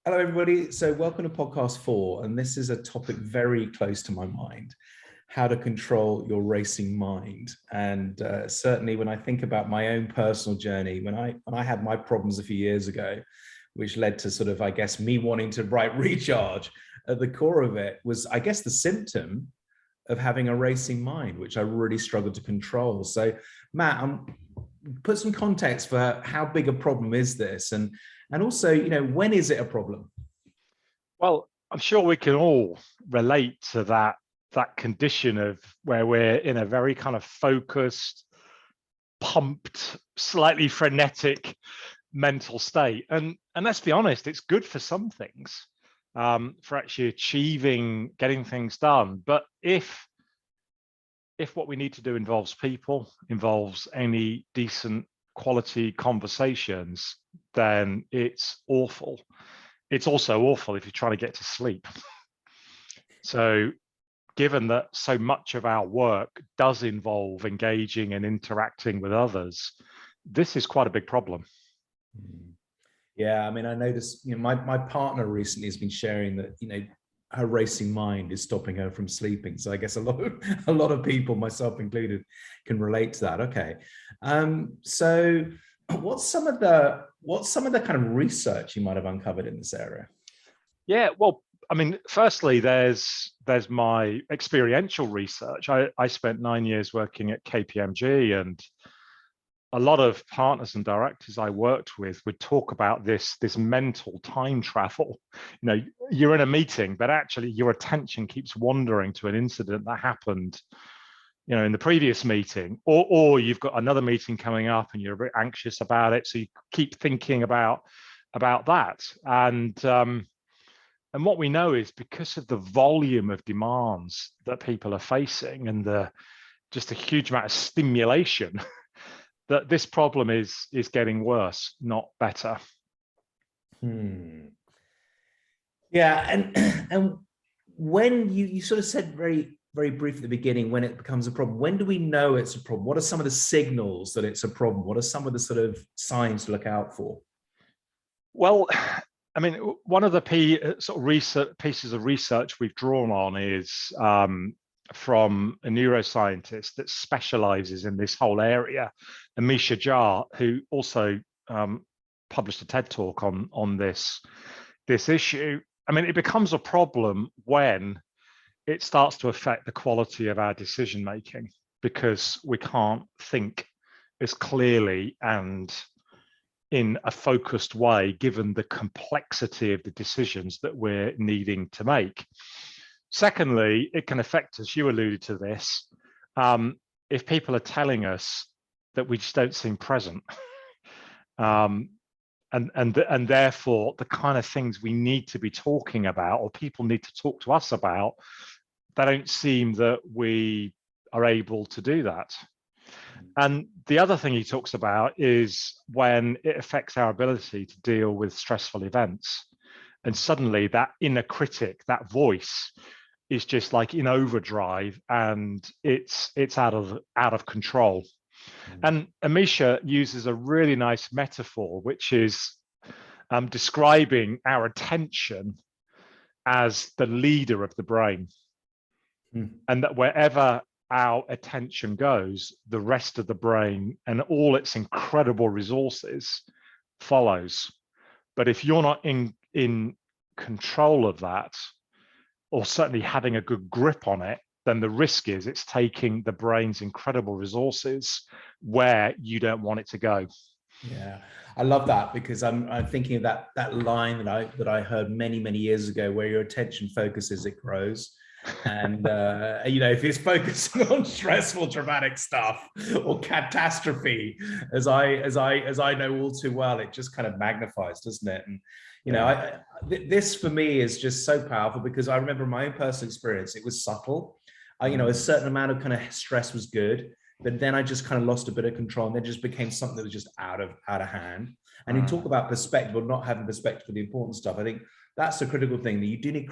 Hello, everybody. So welcome to podcast 4. And this is a topic very close to my mind, how to control your racing mind. And certainly when I think about my own personal journey, when I had my problems a few years ago, which led to sort of, I guess, me wanting to write Recharge, at the core of it was, I guess, the symptom of having a racing mind, which I really struggled to control. So Matt, put some context for how big a problem is this? And also, when is it a problem? Well, I'm sure we can all relate to that condition of where we're in a very kind of focused, pumped, slightly frenetic mental state. And let's be honest, it's good for some things, for actually getting things done. But if what we need to do involves people, involves any decent quality conversations, then it's awful. It's also awful if you're trying to get to sleep. So given that so much of our work does involve engaging and interacting with others, this is quite a big problem. Yeah, I mean, I noticed, my partner recently has been sharing that, her racing mind is stopping her from sleeping. So I guess a lot of people, myself included, can relate to that. Okay. So what's some of the kind of research you might have uncovered in this area? Yeah, well, I mean, firstly, there's my experiential research. I spent 9 years working at KPMG, and a lot of partners and directors I worked with would talk about this mental time travel. You're in a meeting, but actually your attention keeps wandering to an incident that happened, in the previous meeting, or you've got another meeting coming up and you're a bit anxious about it, so you keep thinking about that. And what we know is because of the volume of demands that people are facing and just a huge amount of stimulation, that this problem is getting worse, not better. Yeah, and when you sort of said very, very briefly at the beginning, when it becomes a problem, when do we know it's a problem? What are some of the signals that it's a problem? What are some of the sort of signs to look out for? Well, I mean, one of the sort of pieces of research we've drawn on is from a neuroscientist that specializes in this whole area, Amisha Jha, who also published a TED talk on this issue. I mean, it becomes a problem when it starts to affect the quality of our decision making, because we can't think as clearly and in a focused way, given the complexity of the decisions that we're needing to make. Secondly, it can affect us, you alluded to this, if people are telling us that we just don't seem present. And therefore, the kind of things we need to be talking about, or people need to talk to us about, they don't seem that we are able to do that. And the other thing he talks about is when it affects our ability to deal with stressful events. And suddenly that inner critic, that voice, is just like in overdrive, and it's out of control. And Amisha uses a really nice metaphor, which is describing our attention as the leader of the brain. And that wherever our attention goes, the rest of the brain and all its incredible resources follows. But if you're not in control of that, or certainly having a good grip on it, then the risk is it's taking the brain's incredible resources where you don't want it to go. Yeah, I love that, because I'm thinking of that line that I heard many years ago, where your attention focuses, it grows. And if it's focusing on stressful, dramatic stuff or catastrophe, as I know all too well, it just kind of magnifies, doesn't it? And this for me is just so powerful, because I remember my own personal experience. It was subtle. A certain amount of kind of stress was good, but then I just kind of lost a bit of control, and then just became something that was just out of hand. And you talk about perspective, or not having perspective for the important stuff. I think that's the critical thing, that you do need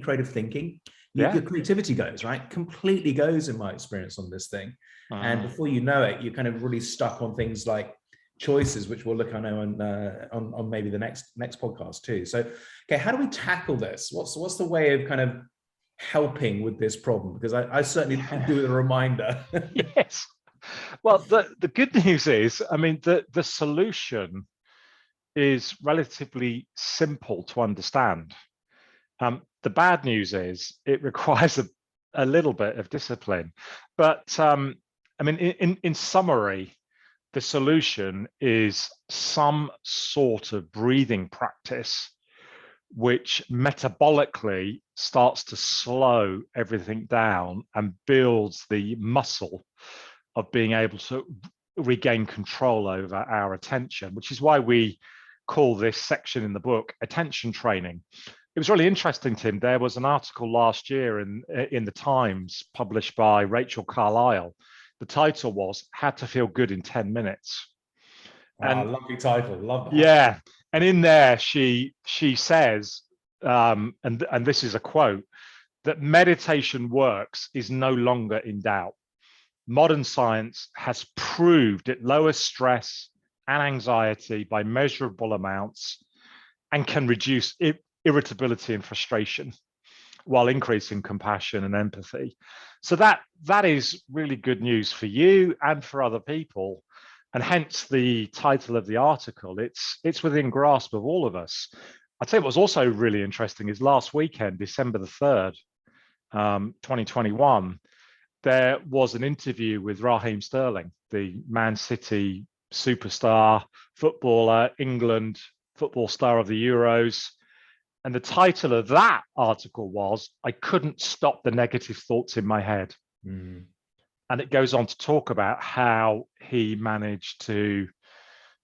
creative thinking. Your creativity goes, right? Completely goes, in my experience, on this thing. And before you know it, you're kind of really stuck on things like, choices, which we'll look, I know, on maybe the next podcast too. So, okay, how do we tackle this? What's the way of kind of helping with this problem? Because I certainly do with a reminder. Yes. Well, the good news is, I mean, the solution is relatively simple to understand. The bad news is it requires a little bit of discipline. But I mean, in summary, the solution is some sort of breathing practice which metabolically starts to slow everything down and builds the muscle of being able to regain control over our attention, which is why we call this section in the book attention training. It was really interesting, Tim. There was an article last year in the Times published by Rachel Carlisle. The title was "How to Feel Good in 10 Minutes." And lovely title, love that. Yeah, and in there she says, and this is a quote, that meditation works is no longer in doubt. Modern science has proved it lowers stress and anxiety by measurable amounts and can reduce irritability and frustration while increasing compassion and empathy. So that is really good news for you and for other people. And hence the title of the article. It's within grasp of all of us. I'd say what was also really interesting is last weekend, December the 3rd, 2021, there was an interview with Raheem Sterling, the Man City superstar, footballer, England football star of the Euros. And the title of that article was, "I couldn't stop the negative thoughts in my head." Mm. And it goes on to talk about how he managed to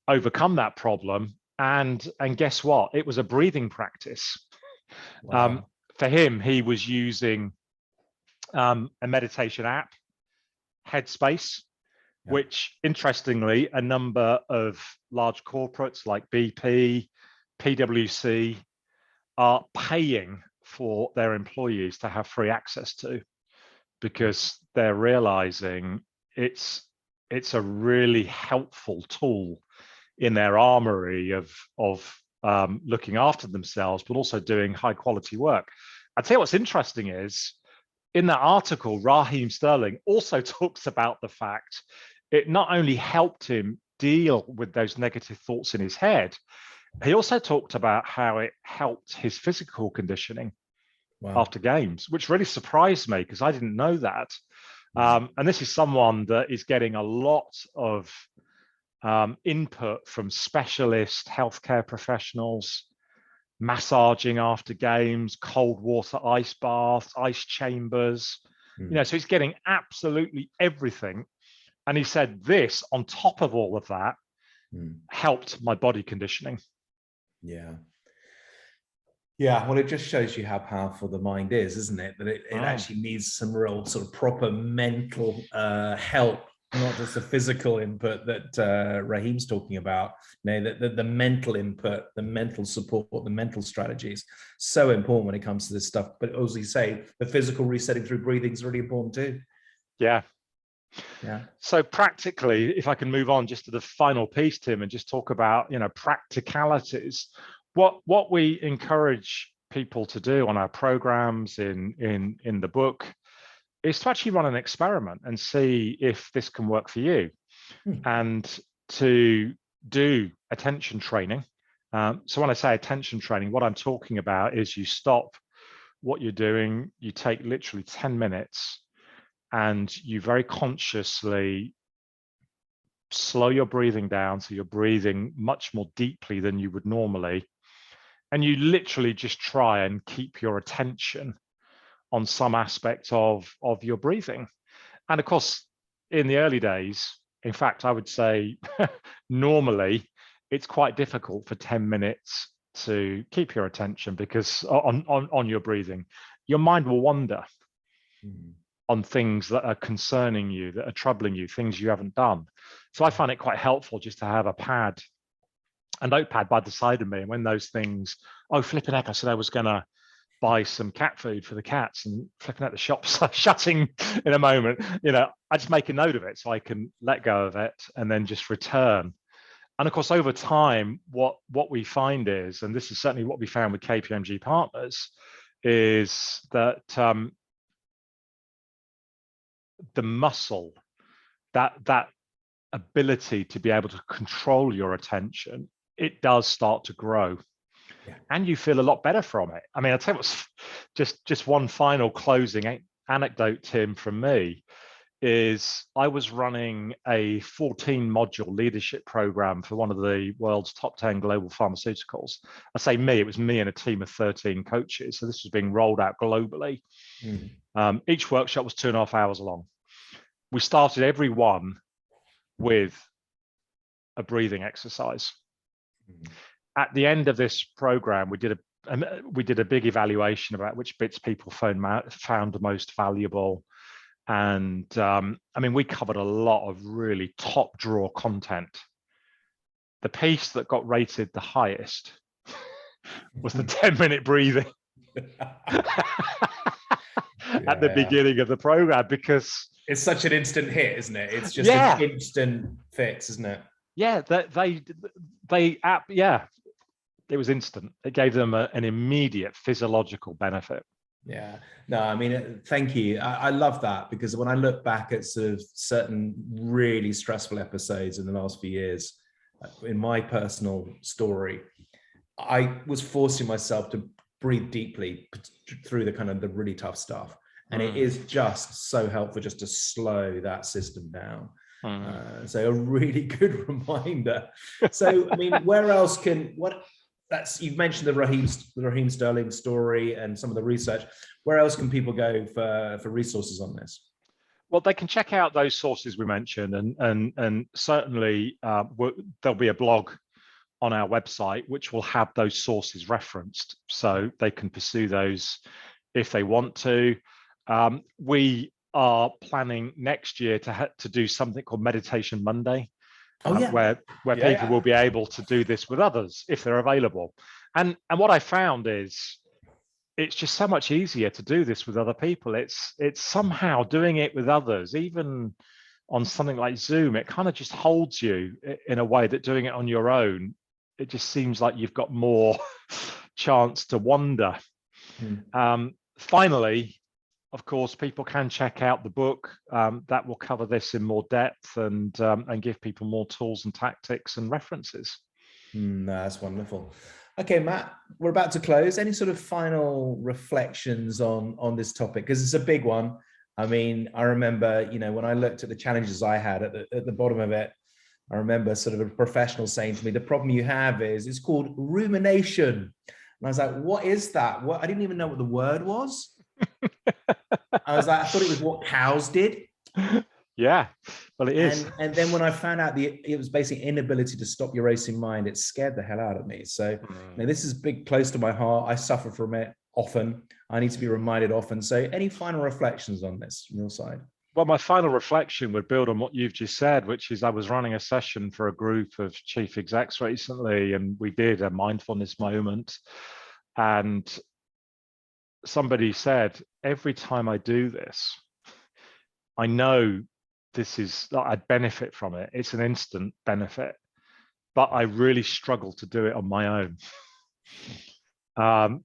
overcome that problem. And guess what? It was a breathing practice. Wow. For him, he was using a meditation app, Headspace, yeah, which interestingly, a number of large corporates like BP, PwC are paying for their employees to have free access to, because they're realizing it's a really helpful tool in their armory of looking after themselves, but also doing high quality work. I'd say what's interesting is, in that article, Raheem Sterling also talks about the fact it not only helped him deal with those negative thoughts in his head, he also talked about how it helped his physical conditioning. Wow. After games, which really surprised me because I didn't know that. And this is someone that is getting a lot of input from specialist healthcare professionals, massaging after games, cold water ice baths, ice chambers, you know, so he's getting absolutely everything. And he said this, on top of all of that, helped my body conditioning. Yeah. Yeah, well, it just shows you how powerful the mind is, isn't it? That it actually needs some real sort of proper mental help, not just the physical input that Raheem's talking about. You know, the mental input, the mental support, the mental strategies, so important when it comes to this stuff. But as you say, the physical resetting through breathing is really important too. Yeah. Yeah. So practically, if I can move on just to the final piece, Tim, and just talk about, you know, practicalities. What we encourage people to do on our programs in the book is to actually run an experiment and see if this can work for you, and to do attention training. So when I say attention training, what I'm talking about is you stop what you're doing, you take literally 10 minutes, and you very consciously slow your breathing down, so you're breathing much more deeply than you would normally. And you literally just try and keep your attention on some aspect of your breathing. And of course, in the early days, in fact, I would say normally it's quite difficult for 10 minutes to keep your attention, because on your breathing, your mind will wander on things that are concerning you, that are troubling you, things you haven't done. So I find it quite helpful just to have a notepad by the side of me, and when those things, oh flipping heck, I said I was gonna buy some cat food for the cats, and flipping at the shops shutting in a moment, you know, I just make a note of it so I can let go of it and then just return. And of course, over time, what we find is, and this is certainly what we found with KPMG Partners, is that the muscle, that ability to be able to control your attention, it does start to grow. Yeah. And you feel a lot better from it. I mean, I'll tell you what's just one final closing anecdote, Tim, from me, is I was running a 14-module leadership program for one of the world's top 10 global pharmaceuticals. I say me, it was me and a team of 13 coaches. So this was being rolled out globally. Each workshop was 2.5 hours long. We started every one with a breathing exercise. At the end of this program, we did a big evaluation about which bits people found most valuable. And I mean, we covered a lot of really top drawer content. The piece that got rated the highest was the 10-minute breathing at the beginning of the program, because it's such an instant hit, isn't it? It's just an instant fix, isn't it? Yeah, it was instant. It gave them an immediate physiological benefit. Yeah, no, I mean, thank you. I love that, because when I look back at sort of certain really stressful episodes in the last few years, in my personal story, I was forcing myself to breathe deeply through the really tough stuff. And it is just so helpful just to slow that system down. So a really good reminder. So, I mean, where else you've mentioned the Raheem Sterling story and some of the research. Where else can people go for resources on this? Well, they can check out those sources we mentioned, and certainly there'll be a blog on our website which will have those sources referenced, so they can pursue those if they want to. We are planning next year to do something called Meditation Monday. Where people will be able to do this with others if they're available. And what I found is it's just so much easier to do this with other people. It's somehow doing it with others, even on something like Zoom, it kind of just holds you in a way that doing it on your own, it just seems like you've got more chance to wander. Finally, of course, people can check out the book that will cover this in more depth and give people more tools and tactics and references. That's wonderful. Okay, Matt, we're about to close. Any sort of final reflections on this topic? Because it's a big one. I mean, I remember, when I looked at the challenges I had at the bottom of it, I remember sort of a professional saying to me, the problem you have is it's called rumination. And I was like, what is that? I didn't even know what the word was. I was like, I thought it was what cows did. Yeah, well, it is. And then when I found out it was basically inability to stop your racing mind, it scared the hell out of me. So this is close to my heart. I suffer from it often. I need to be reminded often. So any final reflections on this from your side? Well, my final reflection would build on what you've just said, which is I was running a session for a group of chief execs recently, and we did a mindfulness moment. And somebody said, every time I do this, I know I'd benefit from it. It's an instant benefit, but I really struggle to do it on my own.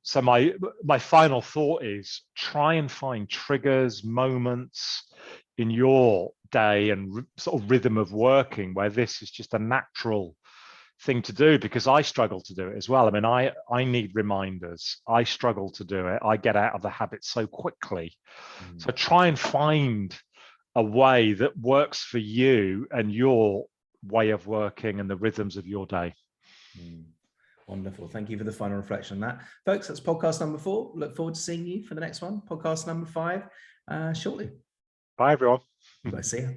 So my final thought is try and find triggers, moments in your day and sort of rhythm of working where this is just a natural thing to do, because I struggle to do it as well. I mean, I need reminders. I struggle to do it. I get out of the habit so quickly. So try and find a way that works for you and your way of working and the rhythms of your day. Wonderful. Thank you for the final reflection on that. Folks, that's podcast number 4. Look forward to seeing you for the next one, podcast number 5, shortly. Bye, everyone. Bye, see you.